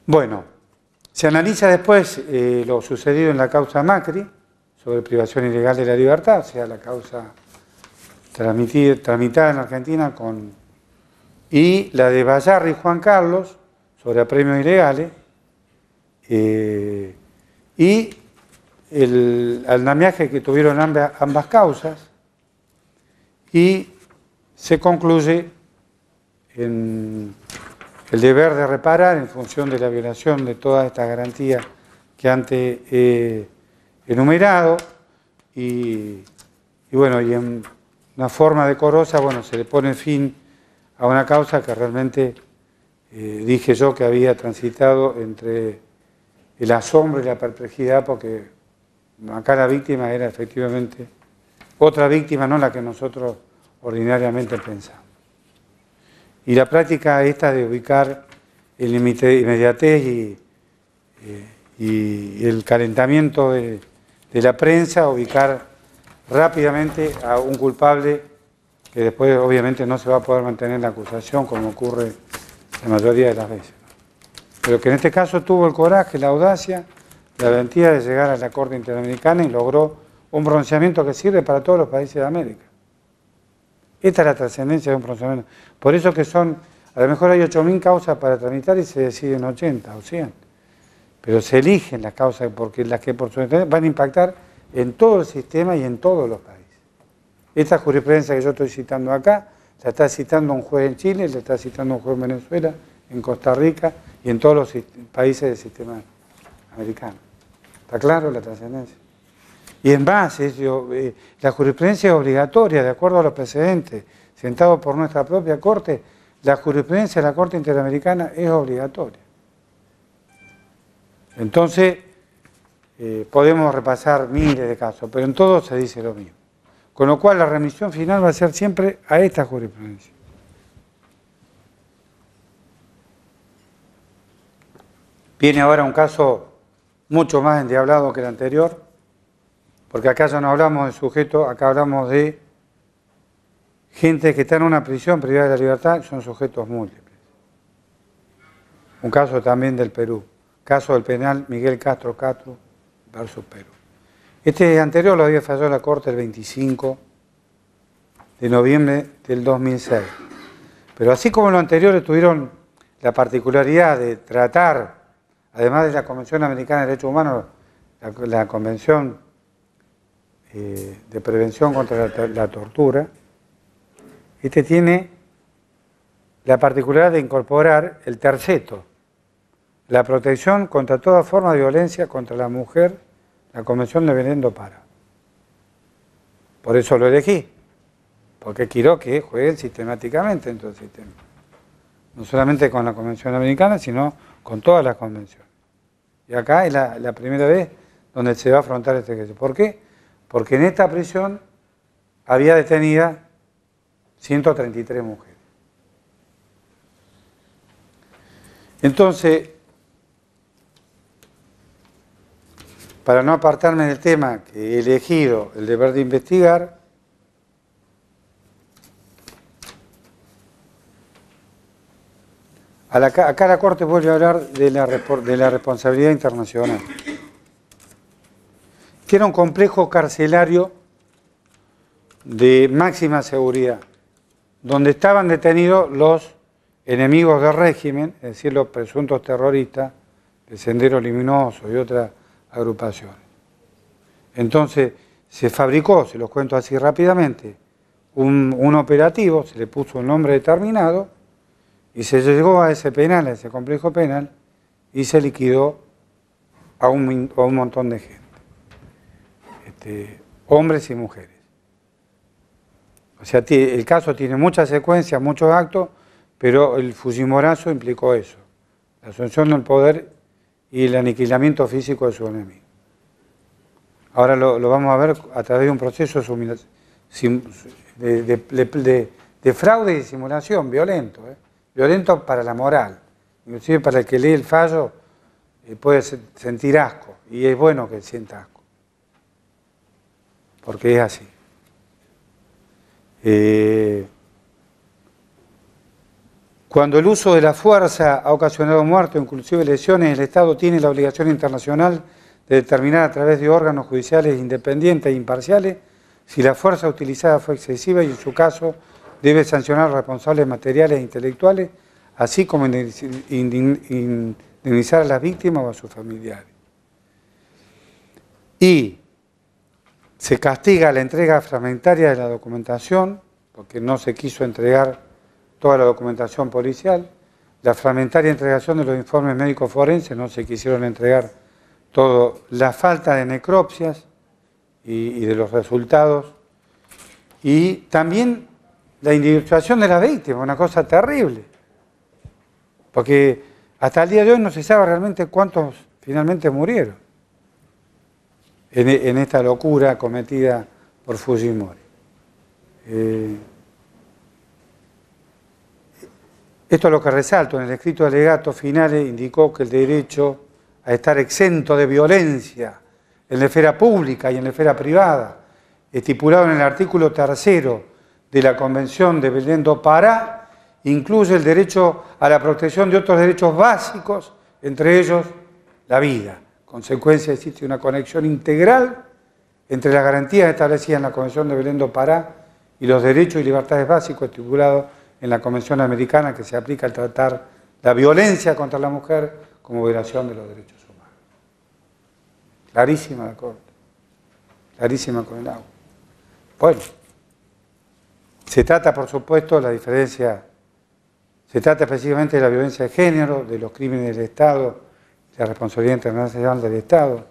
Bueno, se analiza después lo sucedido en la causa Macri sobre privación ilegal de la libertad, o sea, la causa tramitada en Argentina y la de Bayarri y Juan Carlos sobre apremios ilegales y el andamiaje que tuvieron ambas causas, y se concluye en el deber de reparar en función de la violación de todas estas garantías que antes he enumerado, y bueno, y en una forma decorosa, bueno, se le pone fin a una causa que realmente dije yo que había transitado entre el asombro y la perplejidad, porque acá la víctima era efectivamente otra víctima, no la que nosotros ordinariamente pensamos. Y la práctica esta de ubicar el inmediatez y el calentamiento de la prensa, ubicar rápidamente a un culpable que después obviamente no se va a poder mantener la acusación, como ocurre la mayoría de las veces. Pero que en este caso tuvo el coraje, la audacia, la valentía de llegar a la Corte Interamericana y logró un pronunciamiento que sirve para todos los países de América. Esta es la trascendencia de un pronunciamiento. Por eso que a lo mejor hay 8.000 causas para tramitar y se deciden 80 o 100. Pero se eligen las causas porque las que por su interés van a impactar en todo el sistema y en todos los países. Esta jurisprudencia que yo estoy citando acá, la está citando un juez en Chile, la está citando un juez en Venezuela, en Costa Rica y en todos los países del sistema americano. ¿Está claro la trascendencia? Y en base, la jurisprudencia es obligatoria, de acuerdo a los precedentes, sentados por nuestra propia Corte, la jurisprudencia de la Corte Interamericana es obligatoria. Entonces, podemos repasar miles de casos, pero en todos se dice lo mismo. Con lo cual, la remisión final va a ser siempre a esta jurisprudencia. Viene ahora un caso mucho más endiablado que el anterior, porque acá ya no hablamos de sujetos, acá hablamos de gente que está en una prisión privada de la libertad, son sujetos múltiples. Un caso también del Perú, caso del penal Miguel Castro Castro versus Perú. Este anterior lo había fallado la Corte el 25 de noviembre del 2006. Pero así como los anteriores tuvieron la particularidad de tratar, además de la Convención Americana de Derechos Humanos, la Convención de Prevención contra la Tortura, este tiene la particularidad de incorporar el terceto, la protección contra toda forma de violencia contra la mujer, la Convención de Belén do Pará. Por eso lo elegí, porque quiero que jueguen sistemáticamente en todo el sistema. No solamente con la Convención Americana, sino con todas las convenciones. Y acá es la primera vez donde se va a afrontar este caso. ¿Por qué? Porque en esta prisión había detenidas 133 mujeres. Entonces, para no apartarme del tema que he elegido, el deber de investigar, acá la Corte vuelve a hablar de la responsabilidad internacional. Tiene un complejo carcelario de máxima seguridad, donde estaban detenidos los enemigos del régimen, es decir, los presuntos terroristas, el Sendero Luminoso y otras agrupaciones. Entonces, se fabricó, se los cuento así rápidamente, un operativo, se le puso un nombre determinado, y se llegó a ese penal, a ese complejo penal, y se liquidó a un montón de gente, hombres y mujeres. O sea, el caso tiene muchas secuencias, muchos actos, pero el Fujimorazo implicó eso, la asunción del poder y el aniquilamiento físico de su enemigo. Ahora lo vamos a ver a través de un proceso de fraude y simulación violento, violento para la moral, inclusive para el que lee el fallo puede sentir asco, y es bueno que sienta asco, porque es así. Cuando el uso de la fuerza ha ocasionado muerte o inclusive lesiones, el Estado tiene la obligación internacional de determinar a través de órganos judiciales independientes e imparciales si la fuerza utilizada fue excesiva y en su caso debe sancionar a los responsables materiales e intelectuales, así como indemnizar a las víctimas o a sus familiares. Y se castiga la entrega fragmentaria de la documentación, porque no se quiso entregar toda la documentación policial, la fragmentaria entregación de los informes médicos forenses, no se quisieron entregar todo, la falta de necropsias y de los resultados, y también la individualización de la víctima, una cosa terrible, porque hasta el día de hoy no se sabe realmente cuántos finalmente murieron en esta locura cometida por Fujimori. Esto es lo que resalto. En el escrito de alegato finales indicó que el derecho a estar exento de violencia en la esfera pública y en la esfera privada, estipulado en el artículo 3 de la Convención de Belém do Pará, incluye el derecho a la protección de otros derechos básicos, entre ellos la vida. En consecuencia, existe una conexión integral entre las garantías establecidas en la Convención de Belém do Pará y los derechos y libertades básicos estipulados en la Convención Americana, que se aplica al tratar la violencia contra la mujer como violación de los derechos humanos. Clarísima la Corte, clarísima con el agua. Bueno, se trata, por supuesto, la diferencia, se trata específicamente de la violencia de género, de los crímenes del Estado, la responsabilidad internacional del Estado,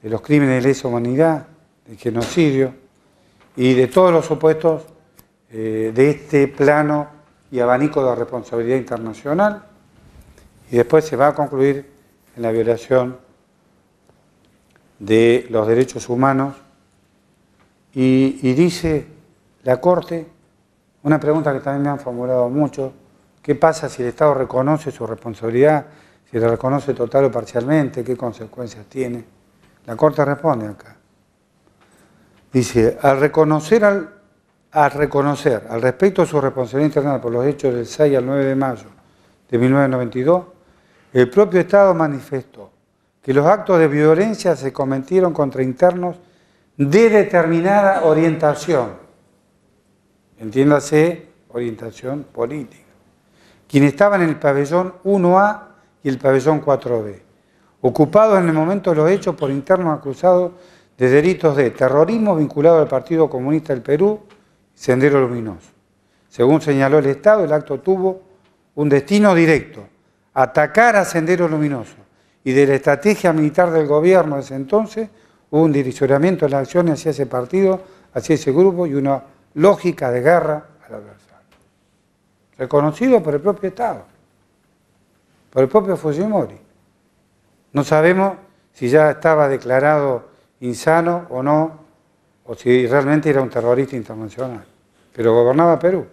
de los crímenes de lesa humanidad, del genocidio y de todos los supuestos de este plano y abanico de responsabilidad internacional, y después se va a concluir en la violación de los derechos humanos, y dice la Corte, una pregunta que también me han formulado mucho: ¿qué pasa si el Estado reconoce su responsabilidad, si la reconoce total o parcialmente, qué consecuencias tiene? La Corte responde acá, dice, al reconocer al respecto de su responsabilidad internacional por los hechos del 6 al 9 de mayo de 1992, el propio Estado manifestó que los actos de violencia se cometieron contra internos de determinada orientación, entiéndase, orientación política, quienes estaban en el pabellón 1A y el pabellón 4B, ocupados en el momento de los hechos por internos acusados de delitos de terrorismo vinculado al Partido Comunista del Perú, Sendero Luminoso. Según señaló el Estado, el acto tuvo un destino directo: atacar a Sendero Luminoso, y de la estrategia militar del gobierno de ese entonces hubo un direccionamiento de las acciones hacia ese partido, hacia ese grupo, y una lógica de guerra al adversario. Reconocido por el propio Estado, por el propio Fujimori. No sabemos si ya estaba declarado insano o no, o si realmente era un terrorista internacional, pero gobernaba Perú.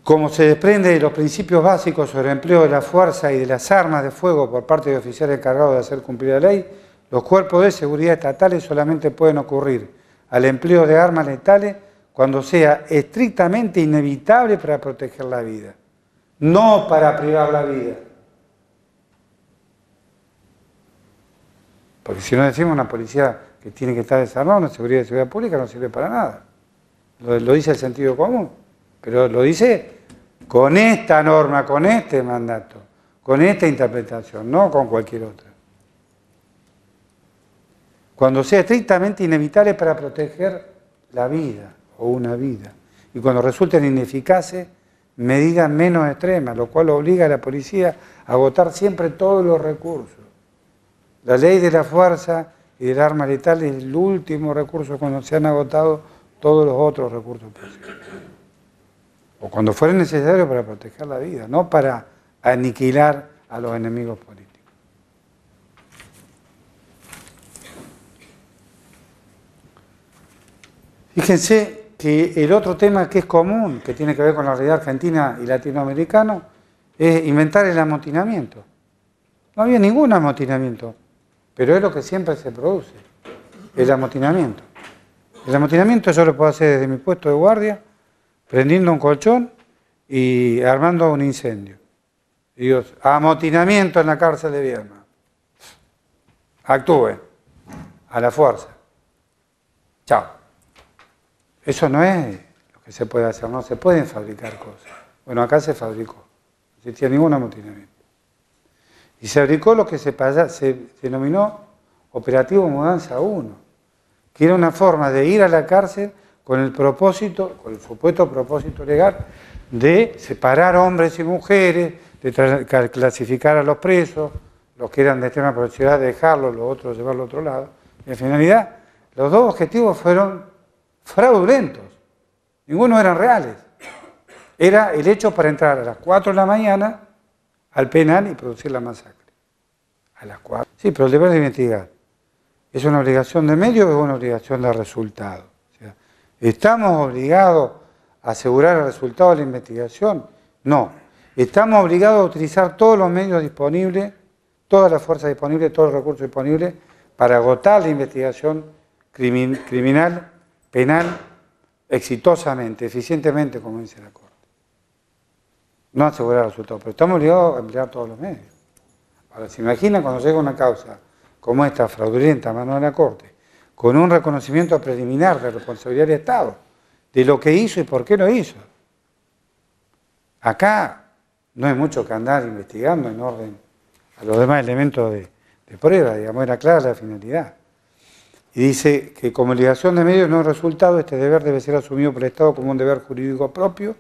Como se desprende de los principios básicos sobre el empleo de la fuerza y de las armas de fuego por parte de oficiales encargados de hacer cumplir la ley, los cuerpos de seguridad estatales solamente pueden ocurrir al empleo de armas letales cuando sea estrictamente inevitable para proteger la vida, no para privar la vida. Porque si no decimos una policía que tiene que estar desarmada, una seguridad pública no sirve para nada. Lo dice el sentido común, pero lo dice con esta norma, con este mandato, con esta interpretación, no con cualquier otra. Cuando sea estrictamente inevitable para proteger la vida o una vida, y cuando resulten ineficaces medidas menos extremas, lo cual obliga a la policía a agotar siempre todos los recursos. La ley de la fuerza y del arma letal es el último recurso cuando se han agotado todos los otros recursos posibles. O cuando fuera necesario para proteger la vida, no para aniquilar a los enemigos políticos. Fíjense que el otro tema que es común, que tiene que ver con la realidad argentina y latinoamericana, es inventar el amotinamiento. No había ningún amotinamiento, pero es lo que siempre se produce. El amotinamiento. El amotinamiento yo lo puedo hacer desde mi puesto de guardia, prendiendo un colchón y armando un incendio. Y digo, amotinamiento en la cárcel de Viedma. Actúen, a la fuerza. Chao. Eso no es lo que se puede hacer, no se pueden fabricar cosas. Bueno, acá se fabricó, no existía ningún amotinamiento. Y se fabricó lo que se denominó Operativo Mudanza 1, que era una forma de ir a la cárcel con el propósito, con el supuesto propósito legal, de separar hombres y mujeres, de clasificar a los presos, los que eran de extrema peligrosidad, dejarlos, los otros llevarlos a otro lado. Y en finalidad, los dos objetivos fueron fraudulentos, ninguno eran reales. Era el hecho para entrar a las 4 de la mañana al penal y producir la masacre. A las 4. Sí, pero el deber de investigar es una obligación de medio o es una obligación de resultado. O sea, ¿estamos obligados a asegurar el resultado de la investigación? No. Estamos obligados a utilizar todos los medios disponibles, todas las fuerzas disponibles, todos los recursos disponibles para agotar la investigación criminal, penal, exitosamente, eficientemente, como dice la Corte. No asegurar el resultado, pero estamos obligados a emplear todos los medios. Ahora, ¿se imaginan cuando llega una causa como esta, fraudulenta, a mano de la Corte, con un reconocimiento preliminar de responsabilidad del Estado, de lo que hizo y por qué lo hizo? Acá no hay mucho que andar investigando en orden a los demás elementos de prueba, digamos, era clara la finalidad. Y dice que como obligación de medios no resultado, este deber debe ser asumido por el Estado como un deber jurídico propio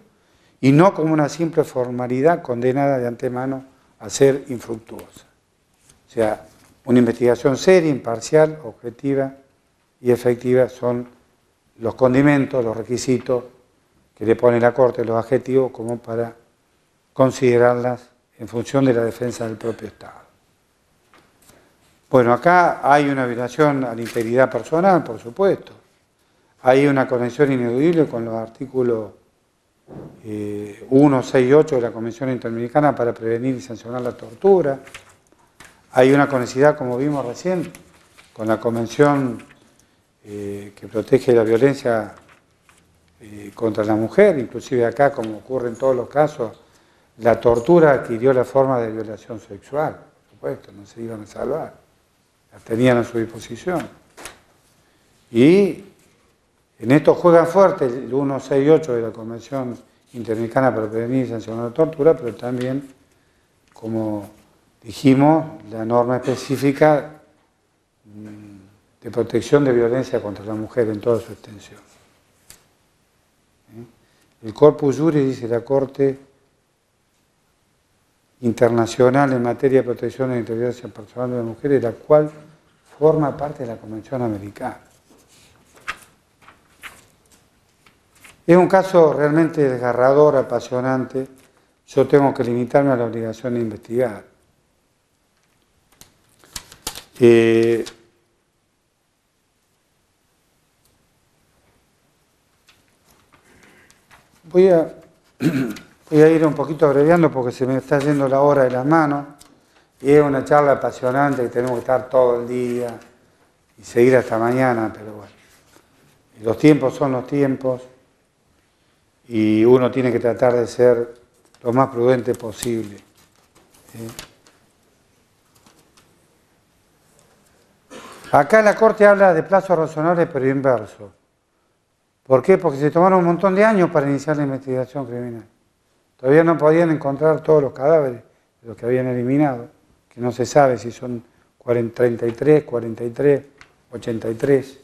y no como una simple formalidad condenada de antemano a ser infructuosa. O sea, una investigación seria, imparcial, objetiva y efectiva son los condimentos, los requisitos que le pone la Corte, los adjetivos, como para considerarlas en función de la defensa del propio Estado. Bueno, acá hay una violación a la integridad personal, por supuesto. Hay una conexión ineludible con los artículos 1, 6 y 8 de la Convención Interamericana para prevenir y sancionar la tortura. Hay una conexidad, como vimos recién, con la Convención que protege la violencia contra la mujer, inclusive acá, como ocurre en todos los casos, la tortura adquirió la forma de violación sexual, por supuesto, no se iban a salvar, la tenían a su disposición. Y en esto juegan fuerte el 1, 6 y 8 de la Convención Interamericana para prevenir y sancionar la tortura, pero también, como dijimos, la norma específica de protección de violencia contra la mujer en toda su extensión. El Corpus Juris, dice la Corte Internacional en materia de protección de la integridad personal de las mujeres, la cual forma parte de la Convención Americana. Es un caso realmente desgarrador, apasionante. Yo tengo que limitarme a la obligación de investigar. Voy a ir un poquito abreviando porque se me está yendo la hora de las manos y es una charla apasionante que tenemos que estar todo el día y seguir hasta mañana, pero bueno, los tiempos son los tiempos y uno tiene que tratar de ser lo más prudente posible. Acá la Corte habla de plazos razonables pero inversos. ¿Por qué? Porque se tomaron un montón de años para iniciar la investigación criminal. Todavía no podían encontrar todos los cadáveres de los que habían eliminado, que no se sabe si son 33, 43, 83.